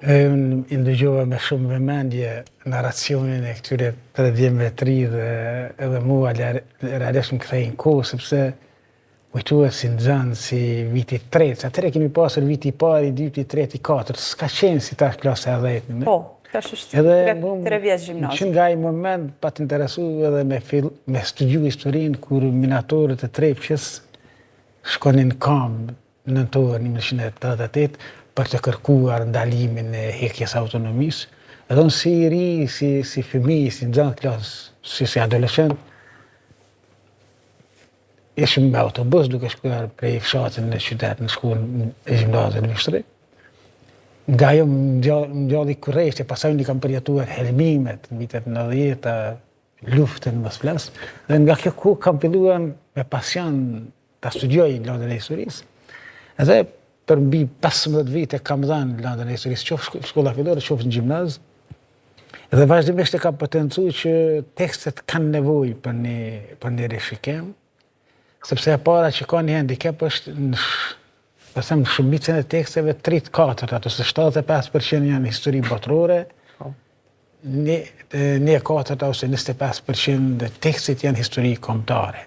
Ndëgjova me shumë vëmendje narracionin e këtyre 30 të ri dhe edhe mua realisht më kthej në kohë, sepse kujtohet si nxënës, si viti i tretë. Atëherë kemi pasur viti i parë, i dytë, i tretë, i katërt. S'ka qenë si tash klasa e 10. Po, tash është 3 vjeç gjimnazi. Që nga i moment pa të interesu edhe me studiu historinë, kur minatorët e Trepqës shkonin kam nëntor 1988 për të kërkuar ndalimin e heqjes autonomisë. Edhe unë si i ri, si fëmijë, si nxënës klasës, si adoleshent, ishim me autobus duke shkuar prej fshatit në qytet në shkollën e gjimnazit në Vishtri. Nga jo më gjalli kurreshte, pasaj unë i kam përjetuar helmimet në vitet 90-ta, luftën mos flas, dhe nga kjo kohë kam filluar me pasion ta studioj landën e historisë. Edhe për mbi 15 vite kam dhënë landën e historisë, qoftë shkolla fillore, qoftë në gjimnaz. Dhe vazhdimisht e kam potencuar që tekstet kanë nevojë për një rishikim, sepse e para që ka një handicap është në shumicën e teksteve 3/4, ose 75% janë histori botërore, 1/4 ose 25% dhe tekstit janë histori kombëtare.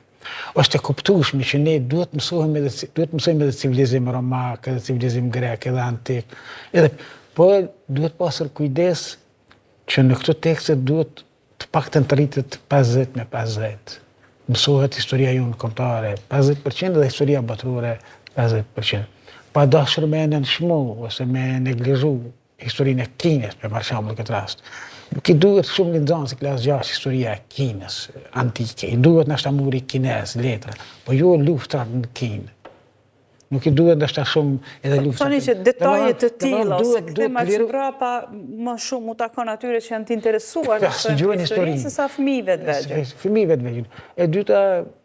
Është e kuptueshme që ne duhet mësojmë edhe civilizim romak, edhe civilizim grek, edhe antik. Po duhet pasur kujdes që në këto tekste duhet të paktën të rritet 50-50. Mësohet historia jonë kombëtare 50% dhe historia botërore 50%. Pa dashur me nënshmu ose me neglizhu historinë e Kinës, për shembull në këtë rast. Nuk i duhet shumë një nxënës i klasë 6 historia e Kinës antike. I duhet nështë muri kinez, letra, po jo luftrat në Kinë. Nuk i duhet nështë shumë edhe luftrat. Thoni që detajet të tilla, ose kthema që brapa më shumë u takon atyre që janë të interesuar në historinë, se sa fëmijëve të vegjël. Fëmijëve të vegjël. E dyta,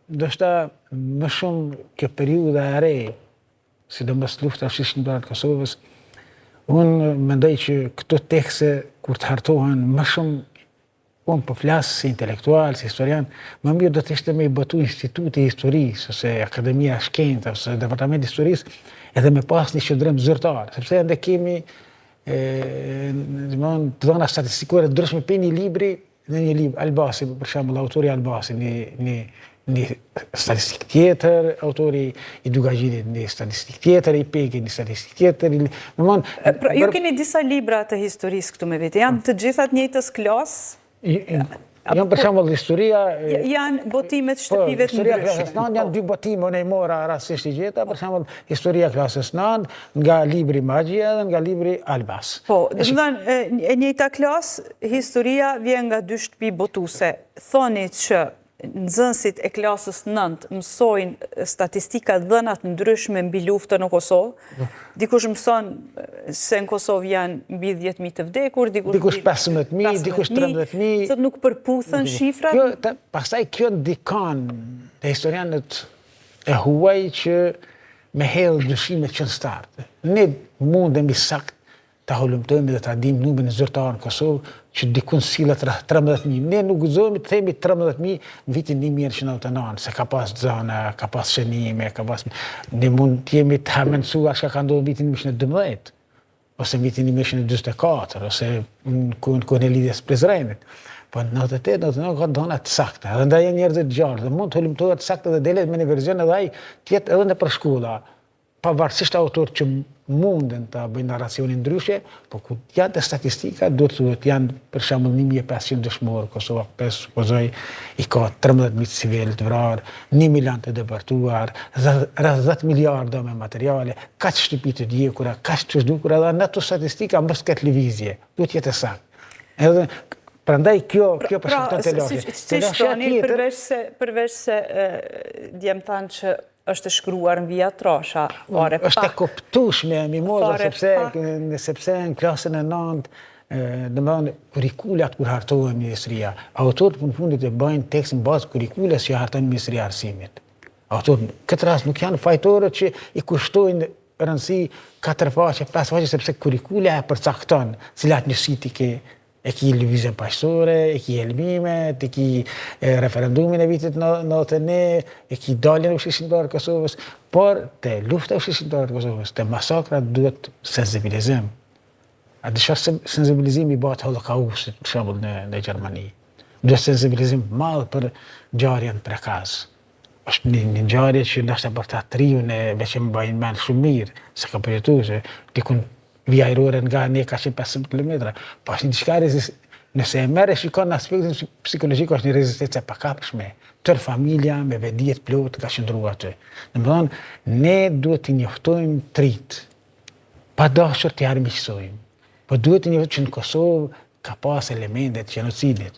ndoshta më shumë kjo periudha e re, sidomos lufta shqiptare të Kosovës, unë mendoj që këto tekste, kur të hartohen më shumë, unë po flasë si intelektual, si historian, më mirë do të ishte me i botu Instituti i Historisë, ose Akademia Shkenca, ose Departamenti Historisë, edhe me pas një qëndrim zyrtar, sepse ende kemi të dhëna statistikore ndryshme për një libri, në një libër, Albasi, për shembull, autori Albasi, një statistik tjetër, autori i Dugagjinit një statistik tjetër, i Peki një statistik tjetër. Pra, ju keni disa libra të historisë këtu me vete, janë të gjithat njëjtës klasë? Janë për shembull historia... Janë botimet shtëpive të ndryshme? Historia klasës 9, janë 2 botime, unë i mora rastisht i gjeta, për shembull historia klasës 9, nga libri Magjia dhe nga libri Albas. Po, dhe e njëjta klasë, historia vjen nga 2 shtëpi botuse. Thoni që nxënësit e klasës 9 mësojnë statistika dhënat ndryshme mbi luftën në Kosovë. Dikush mëson se në Kosovë janë mbi 10.000 të vdekur, dikush 15.000, dikush 13.000. Sot nuk përputhen shifrat? Pastaj kjo ndikon te historianët e huaj që me hedh dyshimet që në start. Ne mundemi sakt ta hulumtojmë dhe ta dim numrin e zyrtarëve në Kosovë që dikun sillet rreth 13.000. Ne nuk guxojmë të themi 13.000 në vitin 1999, se ka pas zona, ka pas shënime, ka pas... Ne mund të jemi të harmencuar çka ka ndodhur në vitin 1912, ose në vitin 1944, ose në kohën e lidhjes Prizrenit. Po në 98-99 ka dhëna të sakta, edhe ndaj njerëzve të gjarë, dhe mund të hulumtohet sakta dhe delet me një verzion edhe ai tjetë edhe në për shkolla, pavarësisht autorët që munden të bëjnë narracionin ndryshe, po ku janë të statistika, duhet të thuhet janë për shembull 1500 dëshmorë, Kosova supozoj i ka 13.000 civil të vrarë, 1 milion të deportuar, rreth 10 miliardë me materiale, kaq shtëpi të djegura, kaq të zhdukura, dhe në ato statistika mos ketë lëvizje, duhet jetë saktë. Edhe prandaj kjo për shkakton të lagje. Si shtoni, përveç se djem thanë që është shkruar në vija trasha, fare pak. Është e kuptueshme mimoza, sepse në klasën e 9, domethënë kurikulat kur hartohen në historia, autorët në fundit e bëjnë tekst në bazë kurikules që hartojnë Ministria e Arsimit. Autorët në këtë rast nuk janë fajtorët që i kushtojnë rëndësi 4 faqe, 5 faqe, sepse kurikula e përcakton cilat njësit e ki lëvizjen paqësore, e ki helmimet, e ki referendumin e vitit 91, e ki daljen e Ushtrisë Shqiptare të Kosovës, por te lufta e Ushtrisë Shqiptare të Kosovës, te masakrat duhet sensibilizim. A disha sensibilizimi i bëhet Holokaustit, për shembull në Gjermani. Dhe sensibilizim madh për ngjarjen prekaz. Është një ngjarje që ndoshta për ta triun e veç e mbajnë mend shumë mirë, se ka përjetuar se dikun vija ajrore nga ne ka 150 km, po është një diçka nëse e merr e shikon aspektin psikologjik është një rezistencë e pakapshme. Tërë familja me vedijet plot ka qëndruar aty. Domethënë, ne duhet të njoftojmë trit, pa dashur të armiqsojmë. Po duhet të njoftojmë që në Kosovë ka pas elemente të gjenocidit.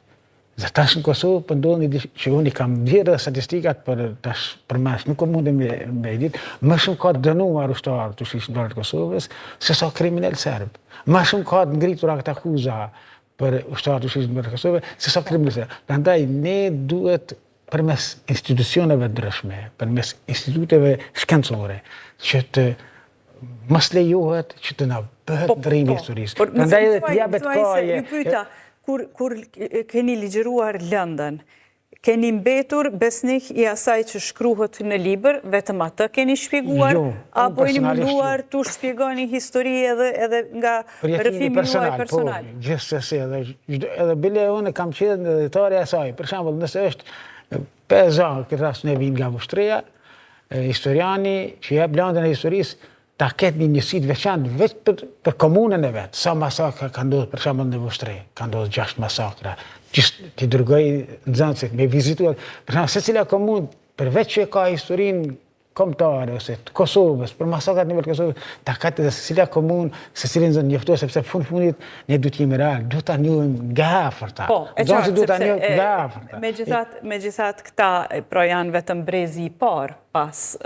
Dhe tash në Kosovë po ndodhi që unë kam vjerë statistikat për mas, nuk mundem me ditë, më shumë ka dënuar ushtarë të shqiptarët të Kosovës se sa kriminal serb. Më shumë ka ngritur ata akuza për ushtarët të shqiptarët të Kosovës se sa kriminal serb. Prandaj ne duhet përmes institucioneve ndryshme, përmes instituteve shkencore, që të mos lejohet që të na bëhet ndrimi historisë. Prandaj edhe të japet kohë. Kur keni ligjëruar lëndën, keni mbetur besnik i asaj që shkruhet në libër, vetëm atë keni shpjeguar, apo jeni munduar të shpjegoni histori edhe nga rrëfimi juaj personal? Gjithsesi, edhe bile unë kam qenë në editore e saj. Për shembull, nëse është Peza, këtë rast ne vim nga Vushtria, historiani që jep lëndën e historisë, ta ketë një njësi të veçantë vetë për komunën e vetë. Sa masakra ka ndodhur për shembull në Vushtri, ka ndodhur 6 masakra. Ti dërgoj nxënësit me vizituar, për shembull secila komunë përveç që ka historinë kombëtare ose të Kosovës, për masakrat në nivel Kosovës, ta ketë edhe secila komunë, secili nxënës njoftohet sepse fundit ne duhet të jemi real, duhet ta njohim nga afërta. Po, e qartë, duhet ta njohim nga afërta. Megjithatë këta pra janë vetëm brezi i parë pas